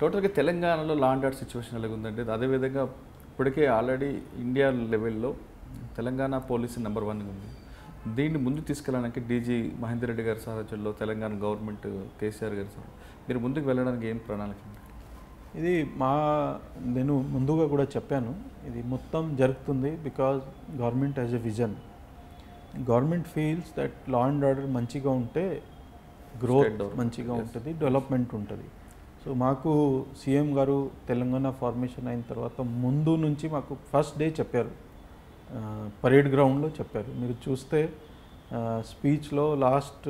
టోటల్గా తెలంగాణలో law and order situation ఎలాగుందంటే అదేవిధంగా ఇప్పటికే ఆల్రెడీ ఇండియా లెవెల్లో తెలంగాణ పోలీసు నెంబర్ 1 ఉంది. దీన్ని ముందు తీసుకెళ్ళడానికి డీజీ మహేందర్ రెడ్డి గారి సారథ్యంలో తెలంగాణ గవర్నమెంట్ కేసీఆర్ గారి మీరు ముందుకు వెళ్ళడానికి ఏం ప్రణాళిక? ఇది నేను ముందుగా కూడా చెప్పాను, ఇది మొత్తం జరుగుతుంది because government has a vision. Government feels that law and order మంచిగా ఉంటే గ్రోత్ మంచిగా ఉంటుంది, డెవలప్మెంట్ ఉంటుంది. సో మాకు సీఎం గారు తెలంగాణ ఫార్మేషన్ అయిన తర్వాత ముందు నుంచి మాకు ఫస్ట్ డే చెప్పారు, పరేడ్ గ్రౌండ్లో చెప్పారు. మీరు చూస్తే స్పీచ్లో last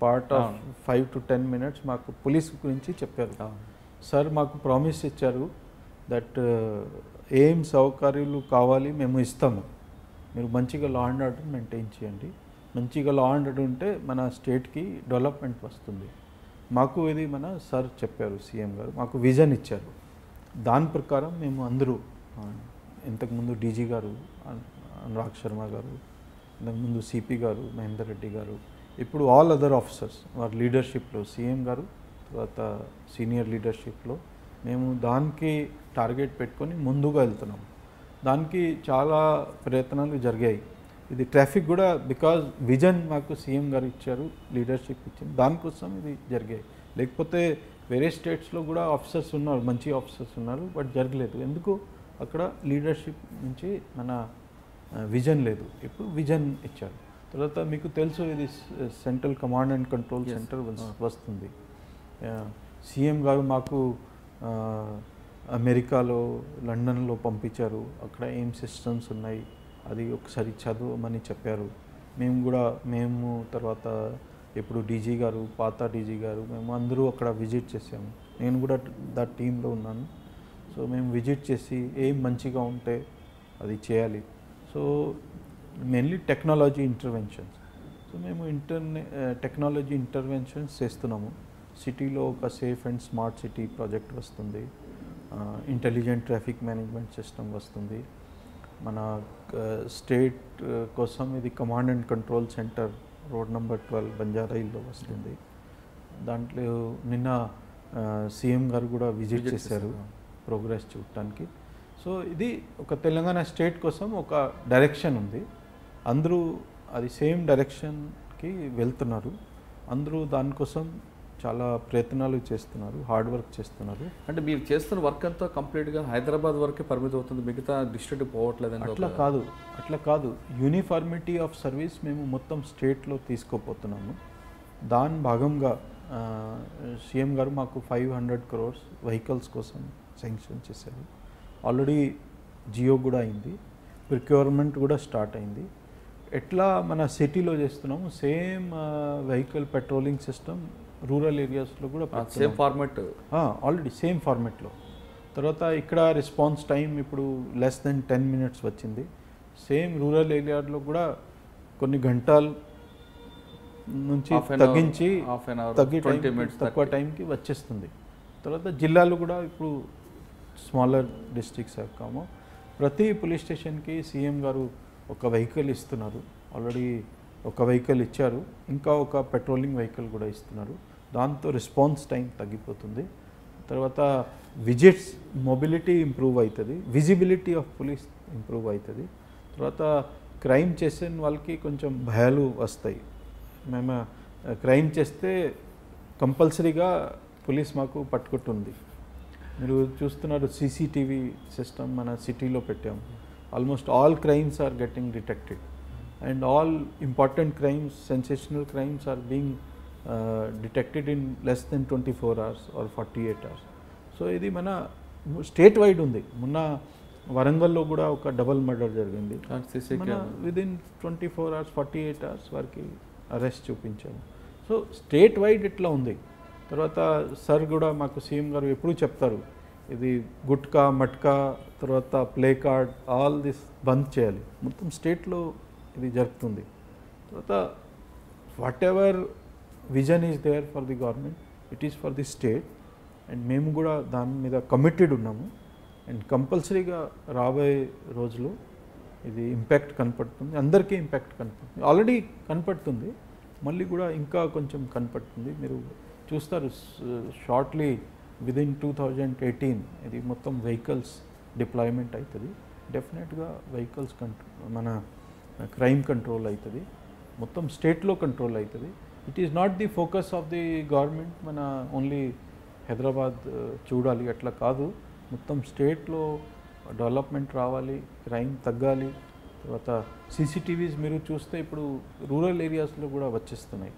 part of 5 to 10 minutes మాకు పోలీస్ గురించి చెప్పారు. సార్ మాకు ప్రామిస్ ఇచ్చారు దట్ ఏం సౌకర్యాలు కావాలి మేము ఇస్తాము, మీరు మంచిగా లా అండ్ ఆర్డర్ మెయింటైన్ చేయండి. మంచిగా లా అండ్ ఆర్డర్ ఉంటే మన స్టేట్కి డెవలప్మెంట్ వస్తుంది. మాకు ఇది మన సార్ చెప్పారు, సీఎం గారు మాకు విజన్ ఇచ్చారు. దాని ప్రకారం మేము అందరూ ఇంతకుముందు డీజీ గారు అనురాగ్ శర్మ గారు, ఇంతకుముందు సిపి గారు మహేందర్ రెడ్డి గారు, ఇప్పుడు ఆల్ అదర్ ఆఫీసర్స్ వారి లీడర్షిప్లో సీఎం గారు తర్వాత సీనియర్ లీడర్షిప్లో మేము దానికి టార్గెట్ పెట్టుకొని ముందుగా వెళ్తున్నాము. దానికి చాలా ప్రయత్నాలు జరిగాయి. ఇది ట్రాఫిక్ కూడా బికాజ్ విజన్ మాకు సీఎం గారు ఇచ్చారు, లీడర్షిప్ ఇచ్చింది, దానికోసం ఇది జరిగాయి. లేకపోతే వేరే స్టేట్స్లో కూడా ఆఫీసర్స్ ఉన్నారు, మంచి ఆఫీసర్స్ ఉన్నారు, బట్ జరగలేదు. ఎందుకు? అక్కడ లీడర్షిప్ నుంచి మన విజన్ లేదు. ఇప్పుడు విజన్ ఇచ్చారు. తర్వాత మీకు తెలుసు ఇది central command and control centre వస్తుంది. సీఎం గారు మాకు అమెరికాలో లండన్లో పంపించారు, అక్కడ ఏం సిస్టమ్స్ ఉన్నాయి అది ఒకసారి చదవమని చెప్పారు. మేము తర్వాత ఇప్పుడు డీజీ గారు, పాత డీజీ గారు, మేము అందరూ అక్కడ విజిట్ చేసాము. నేను కూడా టీంలో ఉన్నాను. సో మేము విజిట్ చేసి ఏం మంచిగా ఉంటే అది చేయాలి. So mainly technology interventions. So మేము టెక్నాలజీ ఇంటర్వెన్షన్స్ చేస్తున్నాము. సిటీలో ఒక safe and smart city project వస్తుంది, ఇంటెలిజెంట్ ట్రాఫిక్ మేనేజ్మెంట్ సిస్టమ్ వస్తుంది. మన స్టేట్ కోసం ఇది command and control centre road number 12 బంజారాయిల్లో వస్తుంది. దాంట్లో నిన్న సీఎం గారు కూడా విజిట్ చేశారు ప్రోగ్రెస్ చూడటానికి. సో ఇది ఒక తెలంగాణ స్టేట్ కోసం ఒక డైరెక్షన్ ఉంది, అందరూ అది సేమ్ డైరెక్షన్కి వెళ్తున్నారు. అందరూ దానికోసం చాలా ప్రయత్నాలు చేస్తున్నారు, హార్డ్ వర్క్ చేస్తున్నారు. అంటే మీరు చేస్తున్న వర్క్ అంతా కంప్లీట్గా హైదరాబాద్ వరకే పరిమితం అవుతుంది, మిగతా డిస్ట్రిక్ట్ పోవట్లేదండి? అట్లా కాదు. యూనిఫార్మిటీ ఆఫ్ సర్వీస్ మేము మొత్తం స్టేట్లో తీసుకోపోతున్నాము. దాని భాగంగా సీఎం గారు మాకు 500 crores వెహికల్స్ కోసం శాంక్షన్ చేశారు. ఆల్రెడీ జియో కూడా అయింది, ప్రిక్యూర్మెంట్ కూడా స్టార్ట్ అయింది. ఎట్లా మన సిటీలో చేస్తున్నాము same vehicle patrolling system rural ఏరియాస్లో కూడా సేమ్ ఫార్మాట్, ఆల్రెడీ సేమ్ ఫార్మాట్లో. తర్వాత ఇక్కడ రెస్పాన్స్ టైం ఇప్పుడు లెస్ దెన్ 10 minutes వచ్చింది. సేమ్ రూరల్ ఏరియాలో కూడా కొన్ని గంటల నుంచి తగ్గించి తక్కువ టైంకి వచ్చేస్తుంది. తర్వాత జిల్లాలు కూడా ఇప్పుడు స్మాలర్ డిస్ట్రిక్ట్స్ కాము ప్రతి పోలీస్ స్టేషన్కి సీఎం గారు ఒక వెహికల్ ఇస్తున్నారు. ఆల్రెడీ ఒక వెహికల్ ఇచ్చారు, ఇంకా ఒక పెట్రోలింగ్ వెహికల్ కూడా ఇస్తున్నారు. దాంతో రెస్పాన్స్ టైం తగ్గిపోతుంది. తర్వాత విజిట్స్ మొబిలిటీ ఇంప్రూవ్ అవుతుంది, విజిబిలిటీ ఆఫ్ పోలీస్ ఇంప్రూవ్ అవుతుంది. తర్వాత క్రైమ్ చేసిన వాళ్ళకి కొంచెం భయాలు వస్తాయి. మేము క్రైమ్ చేస్తే కంపల్సరీగా పోలీస్ మాకు పట్టుకుంటుంది. మీరు చూస్తున్నారు సీసీటీవీ సిస్టమ్ మన సిటీలో పెట్టాము. Almost all crimes are getting detected and all important crimes, sensational crimes are being detected in less than 24 hours or 48 hours. So ఇది మన స్టేట్ వైడ్ ఉంది. మొన్న వరంగల్లో కూడా ఒక డబల్ మర్డర్ జరిగింది, మన విదిన్ 24 hours 48 hours వారికి అరెస్ట్ చూపించాము. సో స్టేట్ వైడ్ ఇట్లా ఉంది. తర్వాత సార్ కూడా మాకు సీఎం గారు ఎప్పుడు చెప్తారు, ఇది గుట్కా మట్కా తర్వాత ప్లే కార్డ్ ఆల్ దిస్ బంద్ చేయాలి. మొత్తం స్టేట్లో ఇది జరుగుతుంది. తర్వాత whatever vision is there for the government, it is for the state and మేము కూడా దాని మీద కమిటెడ్ ఉన్నాము. అండ్ కంపల్సరీగా రాబోయే రోజులు ఇది ఇంపాక్ట్ కనపడుతుంది, అందరికీ ఇంపాక్ట్ కనపడుతుంది. ఆల్రెడీ కనపడుతుంది, మళ్ళీ కూడా ఇంకా కొంచెం కనపడుతుంది. మీరు చూస్తారు షార్ట్లీ విదిన్ 2018 ఇది మొత్తం వెహికల్స్ డిప్లాయ్మెంట్ అవుతుంది. డెఫినెట్గా వెహికల్స్ మన క్రైమ్ కంట్రోల్ అవుతుంది, మొత్తం స్టేట్లో కంట్రోల్ అవుతుంది. It is not the focus of the government మన ఓన్లీ హైదరాబాద్ చూడాలి అట్లా కాదు, మొత్తం స్టేట్లో డెవలప్మెంట్ రావాలి, క్రైమ్ తగ్గాలి. తర్వాత సీసీటీవీస్ మీరు చూస్తే ఇప్పుడు రూరల్ ఏరియాస్లో కూడా వచ్చేస్తున్నాయి.